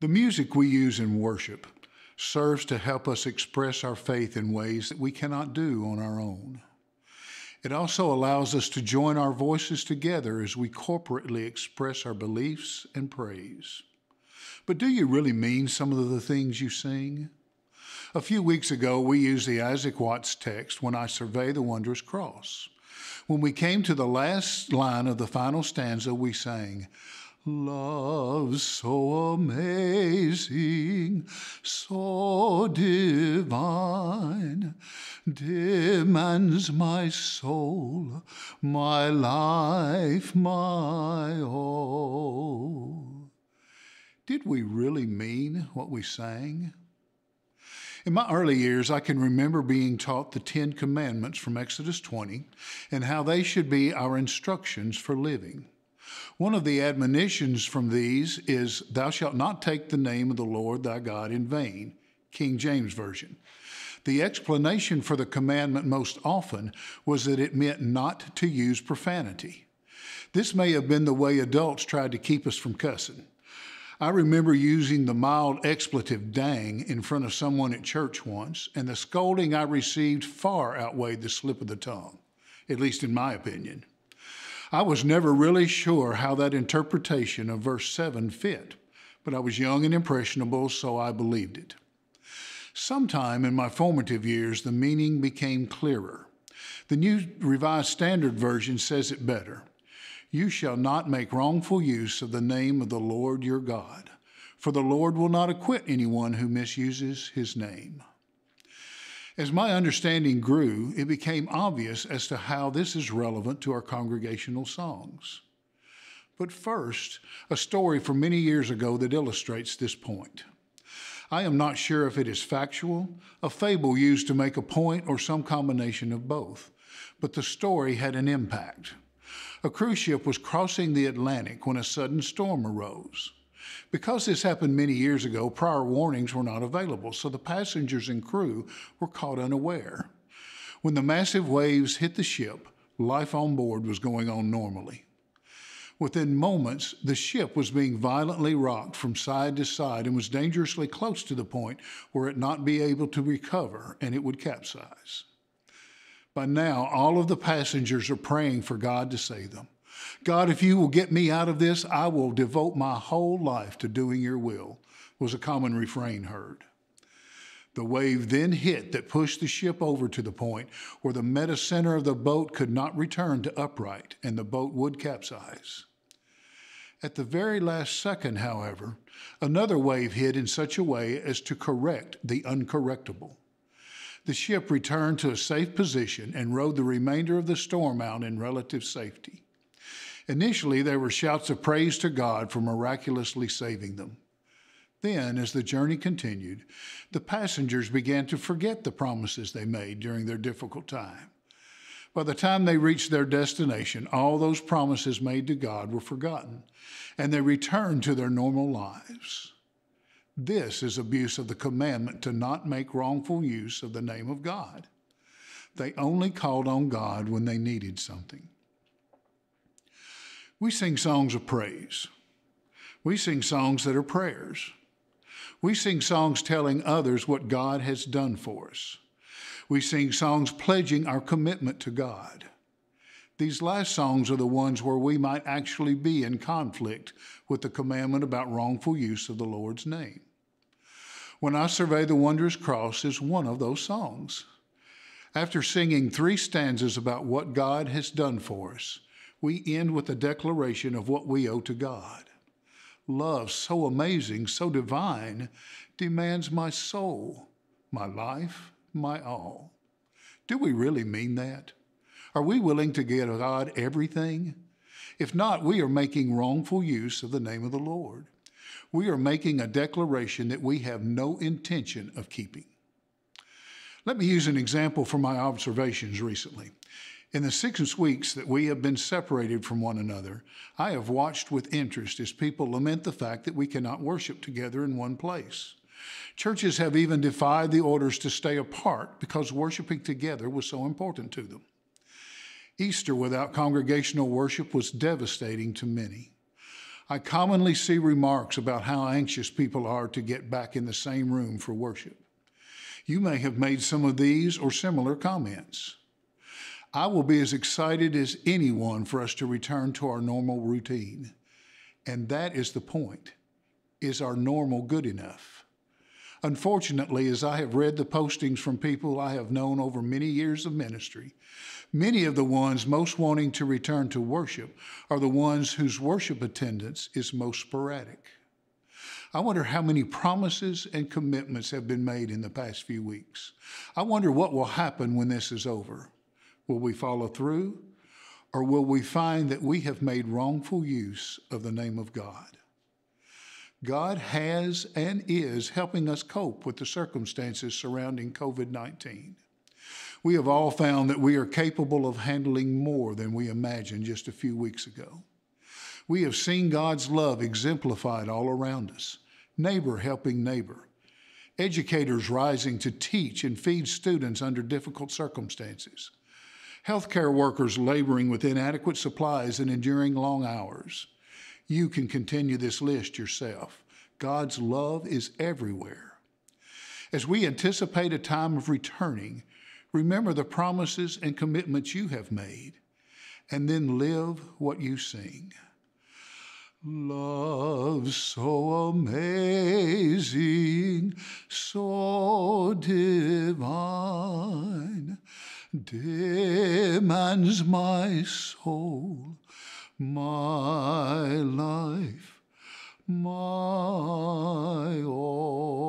The music we use in worship serves to help us express our faith in ways that we cannot do on our own. It also allows us to join our voices together as we corporately express our beliefs and praise. But do you really mean some of the things you sing? A few weeks ago, we used the Isaac Watts text, "When I survey the wondrous cross." When we came to the last line of the final stanza, we sang, "Love so amazing, so divine, demands my soul, my life, my all." Did we really mean what we sang? In my early years, I can remember being taught the 10 Commandments from Exodus 20 and how they should be our instructions for living. One of the admonitions from these is, "Thou shalt not take the name of the Lord thy God in vain," King James Version. The explanation for the commandment most often was that it meant not to use profanity. This may have been the way adults tried to keep us from cussing. I remember using the mild expletive "dang" in front of someone at church once, and the scolding I received far outweighed the slip of the tongue, at least in my opinion. I was never really sure how that interpretation of verse 7 fit, but I was young and impressionable, so I believed it. Sometime in my formative years, the meaning became clearer. The New Revised Standard Version says it better. "You shall not make wrongful use of the name of the Lord your God, for the Lord will not acquit anyone who misuses his name." As my understanding grew, it became obvious as to how this is relevant to our congregational songs. But first, a story from many years ago that illustrates this point. I am not sure if it is factual, a fable used to make a point, or some combination of both, but the story had an impact. A cruise ship was crossing the Atlantic when a sudden storm arose. Because this happened many years ago, prior warnings were not available, so the passengers and crew were caught unaware. When the massive waves hit the ship, life on board was going on normally. Within moments, the ship was being violently rocked from side to side and was dangerously close to the point where it not be able to recover and it would capsize. By now, all of the passengers are praying for God to save them. "God, if you will get me out of this, I will devote my whole life to doing your will," was a common refrain heard. The wave then hit that pushed the ship over to the point where the meta center of the boat could not return to upright, and the boat would capsize. At the very last second, however, another wave hit in such a way as to correct the uncorrectable. The ship returned to a safe position and rode the remainder of the storm out in relative safety. Initially, there were shouts of praise to God for miraculously saving them. Then, as the journey continued, the passengers began to forget the promises they made during their difficult time. By the time they reached their destination, all those promises made to God were forgotten, and they returned to their normal lives. This is abuse of the commandment to not make wrongful use of the name of God. They only called on God when they needed something. We sing songs of praise. We sing songs that are prayers. We sing songs telling others what God has done for us. We sing songs pledging our commitment to God. These last songs are the ones where we might actually be in conflict with the commandment about wrongful use of the Lord's name. "When I Survey the Wondrous Cross" is one of those songs. After singing 3 stanzas about what God has done for us, we end with a declaration of what we owe to God. "Love so amazing, so divine, demands my soul, my life, my all." Do we really mean that? Are we willing to give God everything? If not, we are making wrongful use of the name of the Lord. We are making a declaration that we have no intention of keeping. Let me use an example from my observations recently. In the 6 weeks that we have been separated from one another, I have watched with interest as people lament the fact that we cannot worship together in one place. Churches have even defied the orders to stay apart because worshiping together was so important to them. Easter without congregational worship was devastating to many. I commonly see remarks about how anxious people are to get back in the same room for worship. You may have made some of these or similar comments. I will be as excited as anyone for us to return to our normal routine. And that is the point. Is our normal good enough? Unfortunately, as I have read the postings from people I have known over many years of ministry, many of the ones most wanting to return to worship are the ones whose worship attendance is most sporadic. I wonder how many promises and commitments have been made in the past few weeks. I wonder what will happen when this is over. Will we follow through, or will we find that we have made wrongful use of the name of God? God has and is helping us cope with the circumstances surrounding COVID-19. We have all found that we are capable of handling more than we imagined just a few weeks ago. We have seen God's love exemplified all around us, neighbor helping neighbor, educators rising to teach and feed students under difficult circumstances, healthcare workers laboring with inadequate supplies and enduring long hours. You can continue this list yourself. God's love is everywhere. As we anticipate a time of returning, remember the promises and commitments you have made, and then live what you sing. Love so amazing, so divine, demands my soul, my life, my all.